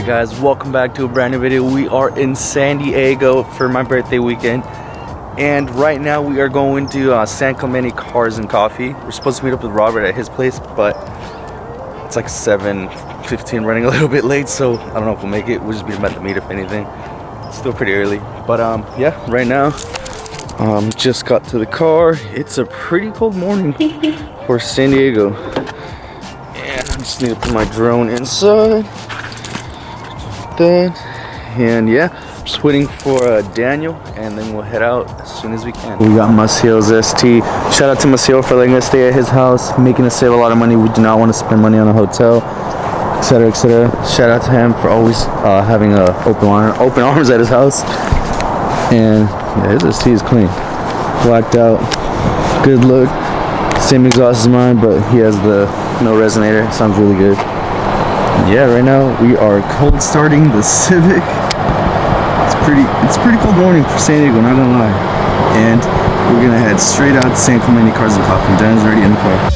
guys, welcome back to a brand new video. We are in San Diego for my birthday weekend, and right now we are going to San Clemente Cars and Coffee. We're supposed to meet up with Robert at his place, but it's like 7:15, running a little bit late, so I don't know if we'll make it. We'll just be about to meet if anything. It's still pretty early, but yeah, right now just got to the car. It's a pretty cold morning for San Diego, and I just need to put my drone inside. And yeah, just waiting for Daniel, and then we'll head out as soon as we can. We got Macio's ST. Shout out to Macio for letting us stay at his house, making us save a lot of money. We do not want to spend money on a hotel, etc., etc. Shout out to him for always having open arms at his house. And yeah, his ST is clean, blacked out, good look. Same exhaust as mine, but he has the no resonator. Sounds really good. Yeah, right now we are cold starting the Civic. It's pretty cold morning for San Diego, not gonna lie. And we're gonna head straight out to San Clemente Cars and Coffee. Dan's already in the car.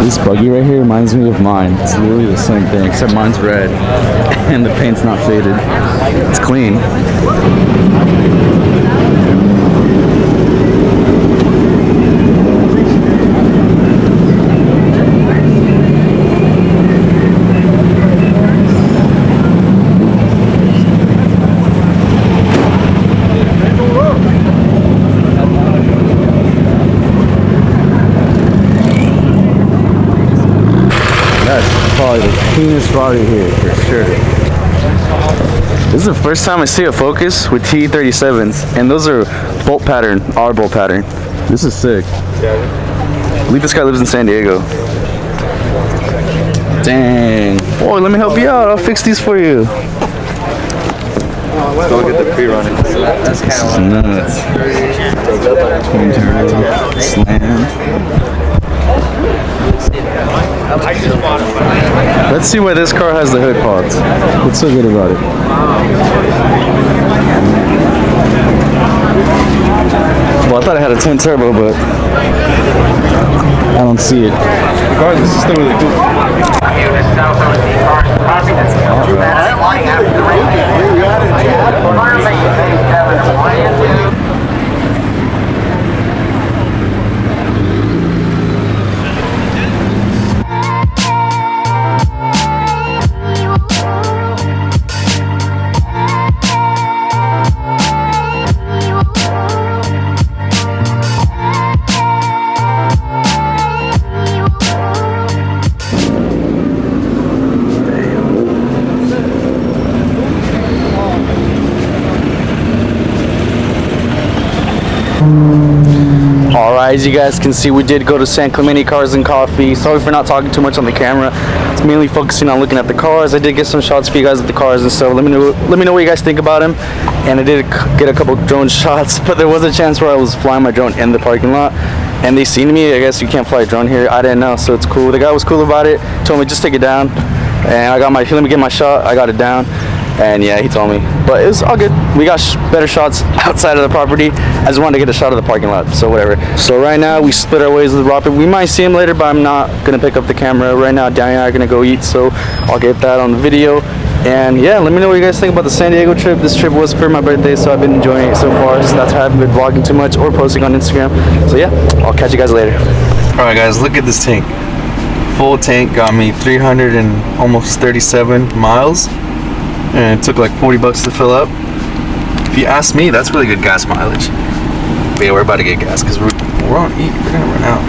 This buggy right here reminds me of mine. It's literally the same thing, except mine's red and the paint's not faded. It's clean. Probably the cleanest body here for sure. This is the first time I see a Focus with T37s, and those are bolt pattern, our bolt pattern. This is sick. I believe this guy lives in San Diego. Dang. Boy, let me help you out. I'll fix these for you. Go get the pre-running. That's kind of nuts. Twin turbo, slam. Let's see why this car has the hood popped. What's so good about it? Well, I thought it had a twin turbo, but I don't see it. Regardless, it's still really cool. Alright, as you guys can see, we did go to San Clemente Cars and Coffee. Sorry for not talking too much on the camera. It's mainly focusing on looking at the cars. I did get some shots for you guys of the cars and stuff. Let me know what you guys think about them. And I did get a couple drone shots, but there was a chance where I was flying my drone in the parking lot, and they seen me. I guess you can't fly a drone here. I didn't know, so it's cool. The guy was cool about it. Told me just take it down, and he let me get my shot. I got it down. And yeah, he told me, but it was all good. We got better shots outside of the property. I just wanted to get a shot of the parking lot, so whatever. So right now we split our ways with Robert. We might see him later, but I'm not gonna pick up the camera right now. Danny and I are gonna go eat, so I'll get that on the video. And yeah, let me know what you guys think about the San Diego trip. This trip was for my birthday, so I've been enjoying it so far. So that's why I haven't been vlogging too much or posting on Instagram. So yeah, I'll catch you guys later. All right, guys, look at this tank. Full tank got me 300 and almost 37 miles, and it took like 40 bucks to fill up. If you ask me, that's really good gas mileage. But yeah, we're about to get gas because we're on E. We're gonna run out.